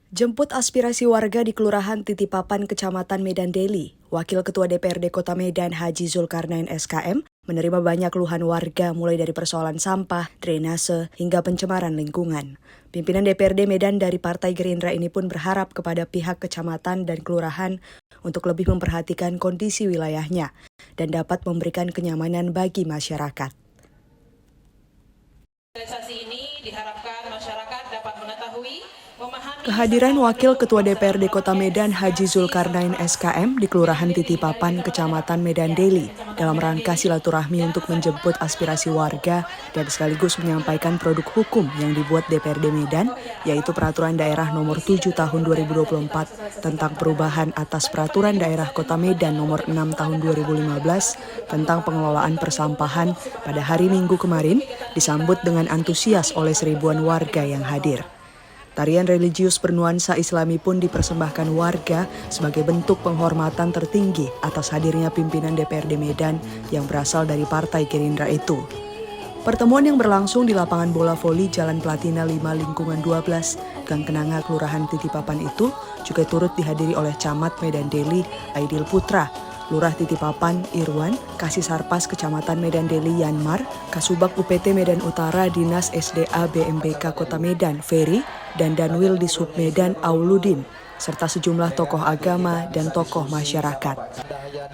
Jemput aspirasi warga di Kelurahan Titipapan, Kecamatan Medan Deli. Wakil Ketua DPRD Kota Medan Haji Zulkarnain SKM menerima banyak keluhan warga mulai dari persoalan sampah, drainase, hingga pencemaran lingkungan. Pimpinan DPRD Medan dari Partai Gerindra ini pun berharap kepada pihak kecamatan dan kelurahan untuk lebih memperhatikan kondisi wilayahnya dan dapat memberikan kenyamanan bagi masyarakat. Ini diharapkan masyarakat dapat mengetahui, memahami. Kehadiran Wakil Ketua DPRD Kota Medan Haji Zulkarnain SKM di Kelurahan Titipapan, Kecamatan Medan Deli dalam rangka silaturahmi untuk menjemput aspirasi warga dan sekaligus menyampaikan produk hukum yang dibuat DPRD Medan, yaitu Peraturan Daerah Nomor 7 Tahun 2024 tentang perubahan atas Peraturan Daerah Kota Medan Nomor 6 Tahun 2015 tentang pengelolaan persampahan pada hari Minggu kemarin disambut dengan antusias oleh seribuan warga yang hadir. Tarian religius bernuansa Islami pun dipersembahkan warga sebagai bentuk penghormatan tertinggi atas hadirnya pimpinan DPRD Medan yang berasal dari Partai Gerindra itu. Pertemuan yang berlangsung di lapangan bola voli Jalan Platina 5 Lingkungan 12, Gang Kenanga, Kelurahan Titipapan itu juga turut dihadiri oleh Camat Medan Deli, Aidil Putra, Lurah Titipapan, Irwan, Kasih Sarpas Kecamatan Medan Deli, Yanmar, Kasubag UPT Medan Utara, Dinas SDA BMBK Kota Medan, Ferry, dan Danwil di Sub Medan, Auludin, serta sejumlah tokoh agama dan tokoh masyarakat.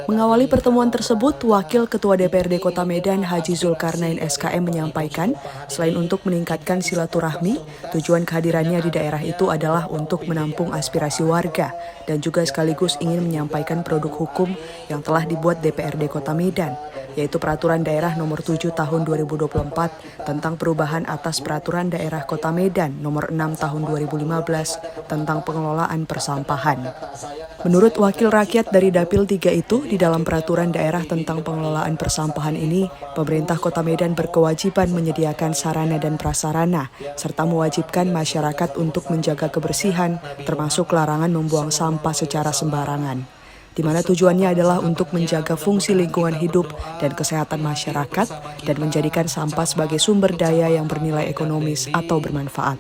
Mengawali pertemuan tersebut, Wakil Ketua DPRD Kota Medan Haji Zulkarnain SKM menyampaikan, selain untuk meningkatkan silaturahmi, tujuan kehadirannya di daerah itu adalah untuk menampung aspirasi warga dan juga sekaligus ingin menyampaikan produk hukum yang telah dibuat DPRD Kota Medan, yaitu Peraturan Daerah Nomor 7 Tahun 2024 tentang perubahan atas Peraturan Daerah Kota Medan Nomor 6 Tahun 2015 tentang pengelolaan persampahan. Menurut Wakil Rakyat dari Dapil 3 itu, di dalam Peraturan Daerah tentang pengelolaan persampahan ini, pemerintah Kota Medan berkewajiban menyediakan sarana dan prasarana, serta mewajibkan masyarakat untuk menjaga kebersihan, termasuk larangan membuang sampah secara sembarangan, di mana tujuannya adalah untuk menjaga fungsi lingkungan hidup dan kesehatan masyarakat dan menjadikan sampah sebagai sumber daya yang bernilai ekonomis atau bermanfaat.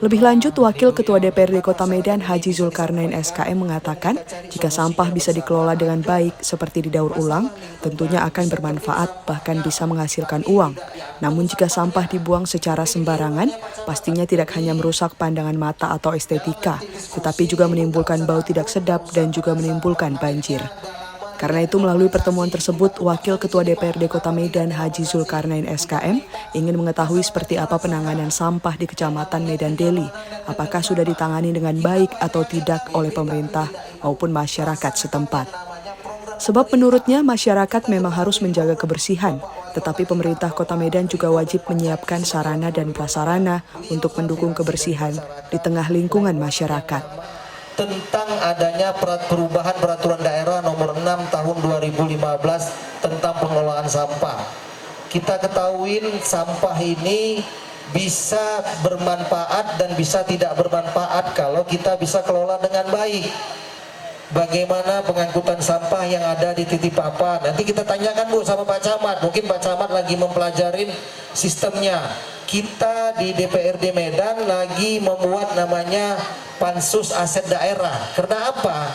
Lebih lanjut, Wakil Ketua DPRD Kota Medan Haji Zulkarnain SKM mengatakan, jika sampah bisa dikelola dengan baik seperti didaur ulang, tentunya akan bermanfaat bahkan bisa menghasilkan uang. Namun jika sampah dibuang secara sembarangan, pastinya tidak hanya merusak pandangan mata atau estetika, tetapi juga menimbulkan bau tidak sedap dan juga menimbulkan banjir. Karena itu, melalui pertemuan tersebut, Wakil Ketua DPRD Kota Medan Haji Zulkarnain SKM ingin mengetahui seperti apa penanganan sampah di Kecamatan Medan Deli, apakah sudah ditangani dengan baik atau tidak oleh pemerintah maupun masyarakat setempat. Sebab menurutnya masyarakat memang harus menjaga kebersihan, tetapi pemerintah Kota Medan juga wajib menyiapkan sarana dan prasarana untuk mendukung kebersihan di tengah lingkungan masyarakat. Tentang adanya perubahan Peraturan Daerah Nomor 6 Tahun 2015 tentang pengelolaan sampah. Kita ketahui sampah ini bisa bermanfaat dan bisa tidak bermanfaat kalau kita bisa kelola dengan baik. Bagaimana pengangkutan sampah yang ada di Titipapan? Nanti kita tanyakan Bu sama Pak Camat. Mungkin Pak Camat lagi mempelajarin sistemnya. Kita di DPRD Medan lagi membuat namanya Pansus Aset Daerah. Karena apa?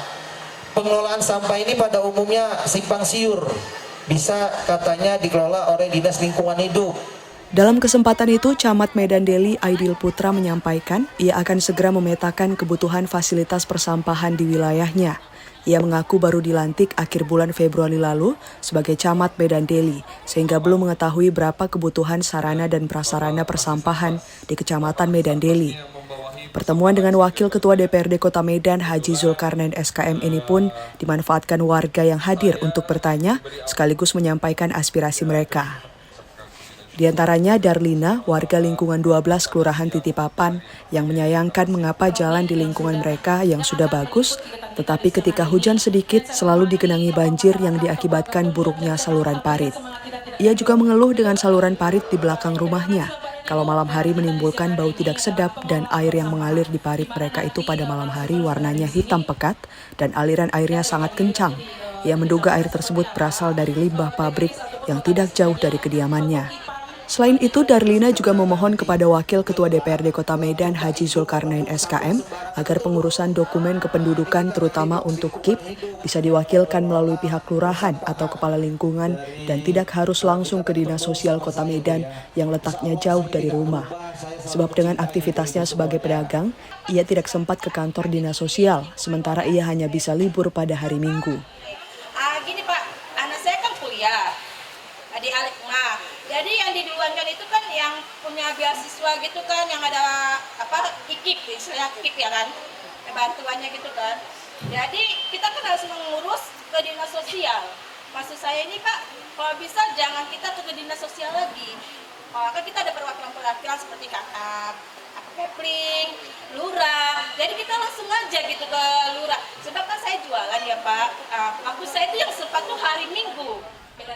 Pengelolaan sampah ini pada umumnya simpang siur. Bisa katanya dikelola oleh Dinas Lingkungan Hidup. Dalam kesempatan itu, Camat Medan Deli Aidil Putra menyampaikan ia akan segera memetakan kebutuhan fasilitas persampahan di wilayahnya. Ia mengaku baru dilantik akhir bulan Februari lalu sebagai Camat Medan Deli, sehingga belum mengetahui berapa kebutuhan sarana dan prasarana persampahan di Kecamatan Medan Deli. Pertemuan dengan Wakil Ketua DPRD Kota Medan Haji Zulkarnain SKM ini pun dimanfaatkan warga yang hadir untuk bertanya sekaligus menyampaikan aspirasi mereka. Di antaranya Darlina, warga lingkungan 12 Kelurahan Titipapan, yang menyayangkan mengapa jalan di lingkungan mereka yang sudah bagus, tetapi ketika hujan sedikit selalu digenangi banjir yang diakibatkan buruknya saluran parit. Ia juga mengeluh dengan saluran parit di belakang rumahnya, kalau malam hari menimbulkan bau tidak sedap dan air yang mengalir di parit mereka itu pada malam hari warnanya hitam pekat dan aliran airnya sangat kencang. Ia menduga air tersebut berasal dari limbah pabrik yang tidak jauh dari kediamannya. Selain itu, Darlina juga memohon kepada Wakil Ketua DPRD Kota Medan Haji Zulkarnain SKM agar pengurusan dokumen kependudukan terutama untuk KIP bisa diwakilkan melalui pihak kelurahan atau kepala lingkungan dan tidak harus langsung ke Dinas Sosial Kota Medan yang letaknya jauh dari rumah. Sebab dengan aktivitasnya sebagai pedagang, ia tidak sempat ke kantor Dinas Sosial, sementara ia hanya bisa libur pada hari Minggu. Gini Pak, anak saya kan kuliah di Alikma. Jadi yang diduluankan itu kan yang punya beasiswa gitu kan, yang ada IKIP, istilah KIP ya kan, bantuannya gitu kan. Jadi kita kan harus mengurus ke Dinas Sosial. Maksud saya ini Pak, kalau bisa jangan kita ke Dinas Sosial lagi. Kan kita ada perwakilan-perwakilan seperti kakak, Kepling, lurah. Jadi kita langsung aja gitu ke lurah. Sebab kan saya jualan ya Pak. Maksud saya itu yang sempat tuh hari Minggu.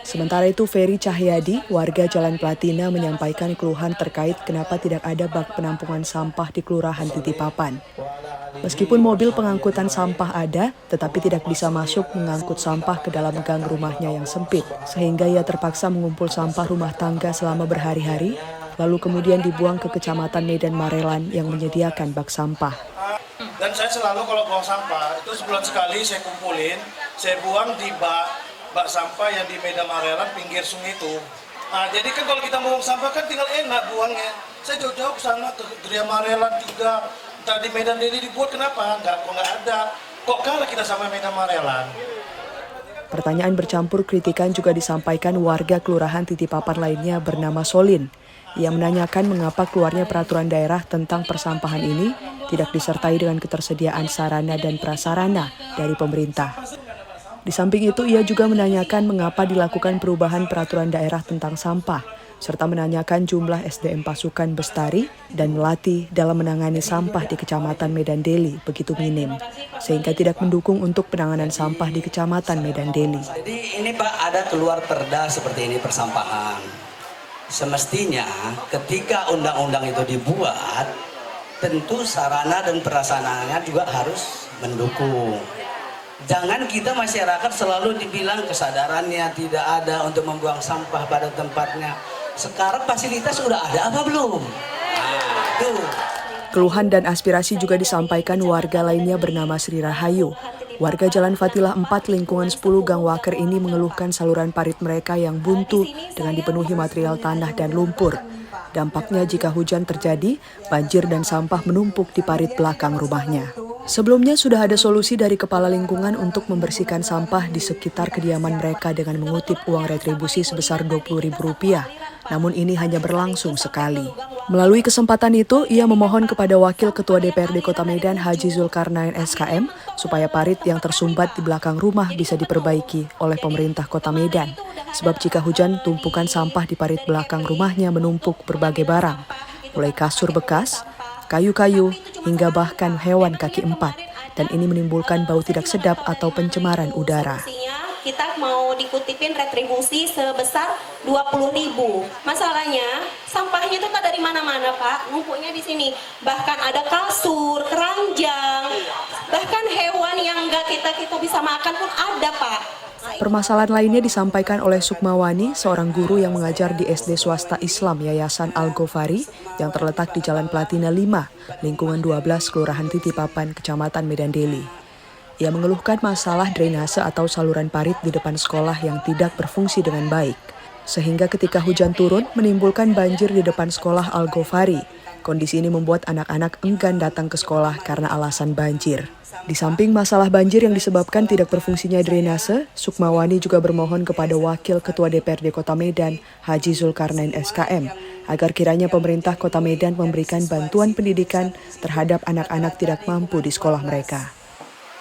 Sementara itu, Ferry Cahyadi, warga Jalan Platina, menyampaikan keluhan terkait kenapa tidak ada bak penampungan sampah di Kelurahan Titipapan. Meskipun mobil pengangkutan sampah ada, tetapi tidak bisa masuk mengangkut sampah ke dalam gang rumahnya yang sempit, sehingga ia terpaksa mengumpul sampah rumah tangga selama berhari-hari, lalu kemudian dibuang ke Kecamatan Medan Marelan yang menyediakan bak sampah. Dan saya selalu kalau buang sampah, itu sebulan sekali saya kumpulin, saya buang di bak sampah yang di Medan Marelan pinggir sungai itu. Nah, jadi kan kalau kita buang sampah kan tinggal enak buangnya. Saya jauh-jauh ke sana ke Gria Marelan 3, tadi Medan Deli dibuat kenapa? Kok nggak ada? Kok kalah kita sama Medan Marelan? Pertanyaan bercampur kritikan juga disampaikan warga Kelurahan Titipapan lainnya bernama Solin. Ia menanyakan mengapa keluarnya peraturan daerah tentang persampahan ini tidak disertai dengan ketersediaan sarana dan prasarana dari pemerintah. Di samping itu, ia juga menanyakan mengapa dilakukan perubahan peraturan daerah tentang sampah, serta menanyakan jumlah SDM pasukan Bestari dan Melati dalam menangani sampah di Kecamatan Medan Deli begitu minim, sehingga tidak mendukung untuk penanganan sampah di Kecamatan Medan Deli. Jadi ini Pak, ada keluar perda seperti ini persampahan. Semestinya ketika undang-undang itu dibuat, tentu sarana dan prasarananya juga harus mendukung. Jangan kita masyarakat selalu dibilang kesadarannya tidak ada untuk membuang sampah pada tempatnya. Sekarang fasilitas sudah ada apa belum? Nah, itu. Keluhan dan aspirasi juga disampaikan warga lainnya bernama Sri Rahayu. Warga Jalan Fatilah 4 lingkungan 10 Gang Waker ini mengeluhkan saluran parit mereka yang buntu dengan dipenuhi material tanah dan lumpur. Dampaknya jika hujan terjadi, banjir dan sampah menumpuk di parit belakang rumahnya. Sebelumnya sudah ada solusi dari kepala lingkungan untuk membersihkan sampah di sekitar kediaman mereka dengan mengutip uang retribusi sebesar Rp20.000. Namun ini hanya berlangsung sekali. Melalui kesempatan itu, ia memohon kepada Wakil Ketua DPRD Kota Medan Haji Zulkarnain SKM supaya parit yang tersumbat di belakang rumah bisa diperbaiki oleh pemerintah Kota Medan. Sebab jika hujan, tumpukan sampah di parit belakang rumahnya menumpuk berbagai barang, mulai kasur bekas, kayu-kayu, hingga bahkan hewan kaki 4. Dan ini menimbulkan bau tidak sedap atau pencemaran udara. Kita mau dikutipin retribusi sebesar 20.000. Masalahnya sampahnya itu tak dari mana-mana Pak, numpuknya di sini. Bahkan ada kasur, keranjang, bahkan hewan yang nggak kita bisa makan pun ada Pak. Permasalahan lainnya disampaikan oleh Sukmawani, seorang guru yang mengajar di SD swasta Islam Yayasan Al-Ghofari yang terletak di Jalan Platina 5, lingkungan 12, Kelurahan Titipapan, Kecamatan Medan Deli. Ia mengeluhkan masalah drainase atau saluran parit di depan sekolah yang tidak berfungsi dengan baik, sehingga ketika hujan turun menimbulkan banjir di depan sekolah Al-Ghofari. Kondisi ini membuat anak-anak enggan datang ke sekolah karena alasan banjir. Di samping masalah banjir yang disebabkan tidak berfungsinya drainase, Sukmawani juga bermohon kepada Wakil Ketua DPRD Kota Medan, Haji Zulkarnain SKM, agar kiranya pemerintah Kota Medan memberikan bantuan pendidikan terhadap anak-anak tidak mampu di sekolah mereka.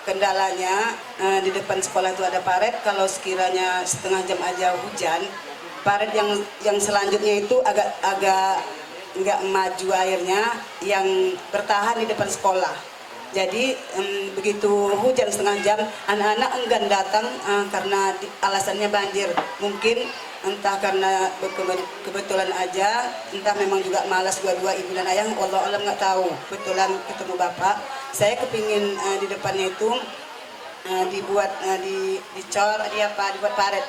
Kendalanya di depan sekolah itu ada parit, kalau sekiranya setengah jam aja hujan, parit yang selanjutnya itu agak nggak maju airnya yang bertahan di depan sekolah. Jadi begitu hujan setengah jam, anak-anak enggan datang karena alasannya banjir. Mungkin entah karena kebetulan aja, entah memang juga malas dua-dua ibu dan ayah, wallahu alam nggak tahu. Kebetulan ketemu bapak, saya kepingin di depannya itu dibuat dicor, dibuat parit.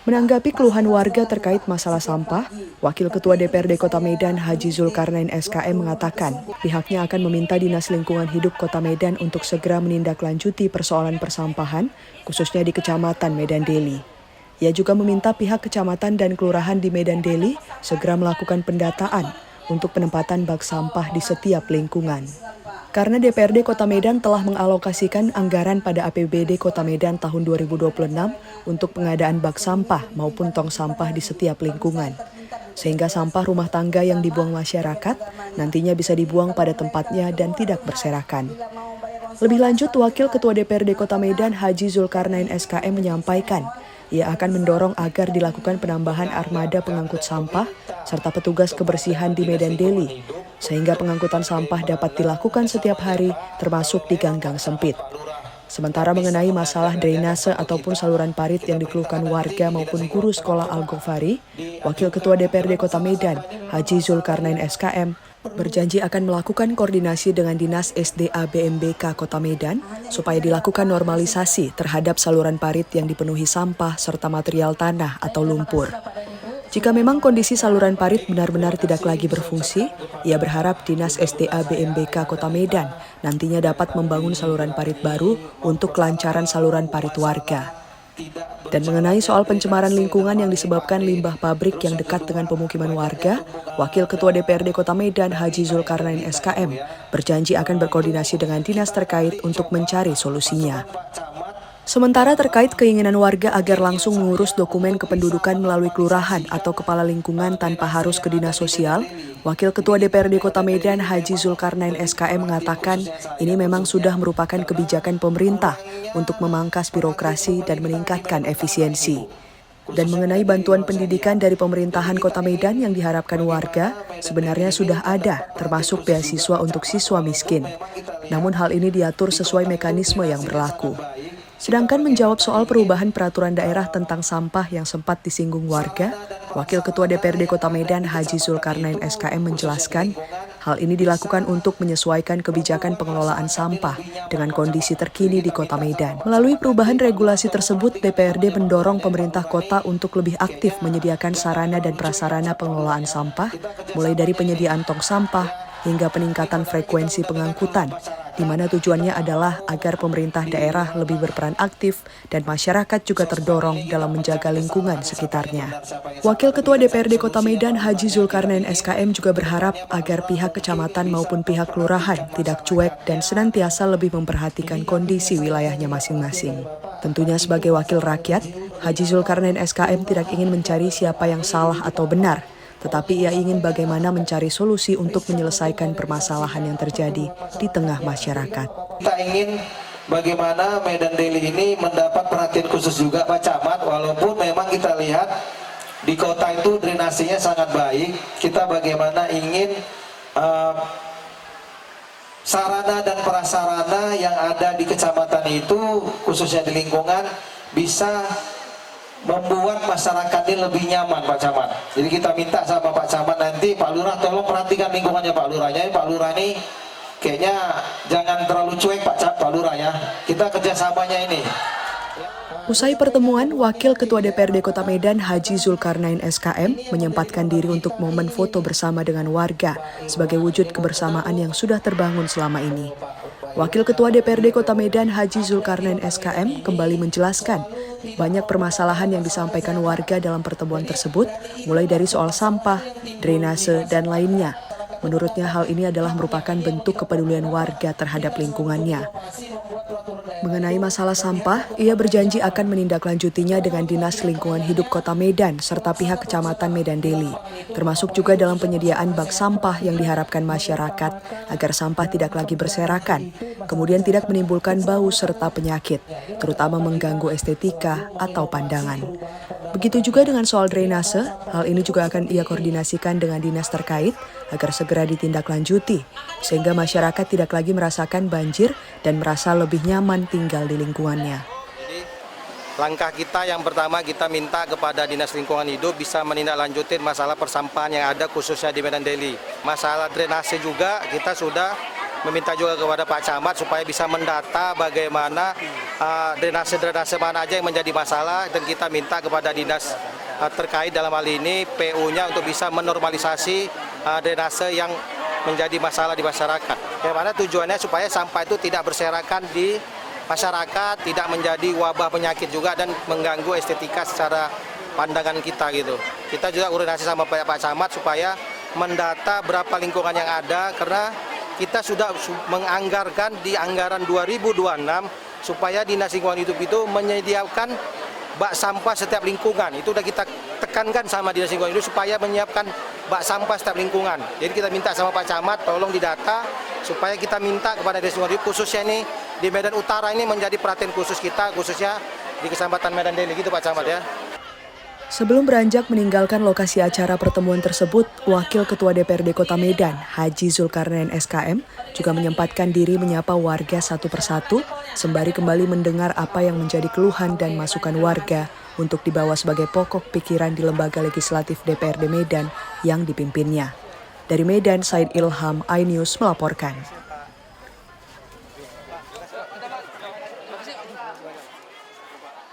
Menanggapi keluhan warga terkait masalah sampah, Wakil Ketua DPRD Kota Medan Haji Zulkarnain SKM mengatakan pihaknya akan meminta Dinas Lingkungan Hidup Kota Medan untuk segera menindaklanjuti persoalan persampahan, khususnya di Kecamatan Medan Deli. Ia juga meminta pihak kecamatan dan kelurahan di Medan Deli segera melakukan pendataan untuk penempatan bak sampah di setiap lingkungan. Karena DPRD Kota Medan telah mengalokasikan anggaran pada APBD Kota Medan tahun 2026 untuk pengadaan bak sampah maupun tong sampah di setiap lingkungan. Sehingga sampah rumah tangga yang dibuang masyarakat nantinya bisa dibuang pada tempatnya dan tidak berserakan. Lebih lanjut, Wakil Ketua DPRD Kota Medan Haji Zulkarnain SKM menyampaikan ia akan mendorong agar dilakukan penambahan armada pengangkut sampah serta petugas kebersihan di Medan Deli, sehingga pengangkutan sampah dapat dilakukan setiap hari termasuk di gang-gang sempit. Sementara mengenai masalah drainase ataupun saluran parit yang dikeluhkan warga maupun guru sekolah Al-Ghofari, Wakil Ketua DPRD Kota Medan Haji Zulkarnain SKM berjanji akan melakukan koordinasi dengan Dinas SDA BMBK Kota Medan supaya dilakukan normalisasi terhadap saluran parit yang dipenuhi sampah serta material tanah atau lumpur. Jika memang kondisi saluran parit benar-benar tidak lagi berfungsi, ia berharap Dinas SDA BMBK Kota Medan nantinya dapat membangun saluran parit baru untuk kelancaran saluran parit warga. Dan mengenai soal pencemaran lingkungan yang disebabkan limbah pabrik yang dekat dengan pemukiman warga, Wakil Ketua DPRD Kota Medan Haji Zulkarnain SKM berjanji akan berkoordinasi dengan dinas terkait untuk mencari solusinya. Sementara terkait keinginan warga agar langsung mengurus dokumen kependudukan melalui kelurahan atau kepala lingkungan tanpa harus ke dinas sosial, Wakil Ketua DPRD Kota Medan Haji Zulkarnain SKM mengatakan ini memang sudah merupakan kebijakan pemerintah untuk memangkas birokrasi dan meningkatkan efisiensi. Dan mengenai bantuan pendidikan dari pemerintahan Kota Medan yang diharapkan warga, sebenarnya sudah ada, termasuk beasiswa untuk siswa miskin. Namun hal ini diatur sesuai mekanisme yang berlaku. Sedangkan menjawab soal perubahan peraturan daerah tentang sampah yang sempat disinggung warga, Wakil Ketua DPRD Kota Medan Haji Zulkarnain SKM menjelaskan hal ini dilakukan untuk menyesuaikan kebijakan pengelolaan sampah dengan kondisi terkini di Kota Medan. Melalui perubahan regulasi tersebut, DPRD mendorong pemerintah kota untuk lebih aktif menyediakan sarana dan prasarana pengelolaan sampah, mulai dari penyediaan tong sampah hingga peningkatan frekuensi pengangkutan, di mana tujuannya adalah agar pemerintah daerah lebih berperan aktif dan masyarakat juga terdorong dalam menjaga lingkungan sekitarnya. Wakil Ketua DPRD Kota Medan Haji Zulkarnain SKM juga berharap agar pihak kecamatan maupun pihak kelurahan tidak cuek dan senantiasa lebih memperhatikan kondisi wilayahnya masing-masing. Tentunya sebagai wakil rakyat, Haji Zulkarnain SKM tidak ingin mencari siapa yang salah atau benar, tetapi ia ingin bagaimana mencari solusi untuk menyelesaikan permasalahan yang terjadi di tengah masyarakat. Kita ingin bagaimana Medan Deli ini mendapat perhatian khusus juga Pak Camat, walaupun memang kita lihat di kota itu drainasinya sangat baik. Kita bagaimana ingin sarana dan prasarana yang ada di kecamatan itu, khususnya di lingkungan, bisa membuat masyarakat ini lebih nyaman, Pak Camat. Jadi kita minta sama Pak Camat nanti, Pak Lurah tolong perhatikan lingkungannya Pak Lurahnya. Pak Lurah ini kayaknya jangan terlalu cuek Pak Lurah ya. Kita kerjasamanya ini. Usai pertemuan, Wakil Ketua DPRD Kota Medan Haji Zulkarnain SKM menyempatkan diri untuk momen foto bersama dengan warga sebagai wujud kebersamaan yang sudah terbangun selama ini. Wakil Ketua DPRD Kota Medan Haji Zulkarnain SKM kembali menjelaskan banyak permasalahan yang disampaikan warga dalam pertemuan tersebut, mulai dari soal sampah, drainase, dan lainnya. Menurutnya hal ini adalah merupakan bentuk kepedulian warga terhadap lingkungannya. Mengenai masalah sampah, ia berjanji akan menindaklanjutinya dengan Dinas Lingkungan Hidup Kota Medan serta pihak Kecamatan Medan Deli, termasuk juga dalam penyediaan bak sampah yang diharapkan masyarakat agar sampah tidak lagi berserakan, kemudian tidak menimbulkan bau serta penyakit, terutama mengganggu estetika atau pandangan. Begitu juga dengan soal drainase, hal ini juga akan ia koordinasikan dengan dinas terkait agar segera ditindaklanjuti, sehingga masyarakat tidak lagi merasakan banjir dan merasa lebih nyaman tinggal di lingkungannya. Jadi, langkah kita yang pertama kita minta kepada Dinas Lingkungan Hidup bisa menindaklanjuti masalah persampahan yang ada khususnya di Medan Deli. Masalah drainase juga kita sudah meminta juga kepada Pak Camat supaya bisa mendata bagaimana drenase-drenase mana aja yang menjadi masalah, dan kita minta kepada dinas terkait dalam hal ini PU-nya untuk bisa menormalisasi drenase yang menjadi masalah di masyarakat. Bagaimana tujuannya supaya sampah itu tidak berserakan di masyarakat, tidak menjadi wabah penyakit juga dan mengganggu estetika secara pandangan kita gitu. Kita juga koordinasi sama Pak Camat supaya mendata berapa lingkungan yang ada, karena kita sudah menganggarkan di anggaran 2026 supaya Dinas Lingkungan Hidup itu menyediakan bak sampah setiap lingkungan. Itu sudah kita tekankan sama Dinas Lingkungan Hidup supaya menyiapkan bak sampah setiap lingkungan. Jadi kita minta sama Pak Camat tolong didata supaya kita minta kepada Dinas Lingkungan Hidup, khususnya ini di Medan Utara ini menjadi perhatian khusus kita, khususnya di Kecamatan Medan Daily gitu Pak Camat ya. Sebelum beranjak meninggalkan lokasi acara pertemuan tersebut, Wakil Ketua DPRD Kota Medan, Haji Zulkarnain SKM, juga menyempatkan diri menyapa warga satu persatu, sembari kembali mendengar apa yang menjadi keluhan dan masukan warga untuk dibawa sebagai pokok pikiran di lembaga legislatif DPRD Medan yang dipimpinnya. Dari Medan, Said Ilham, iNews melaporkan.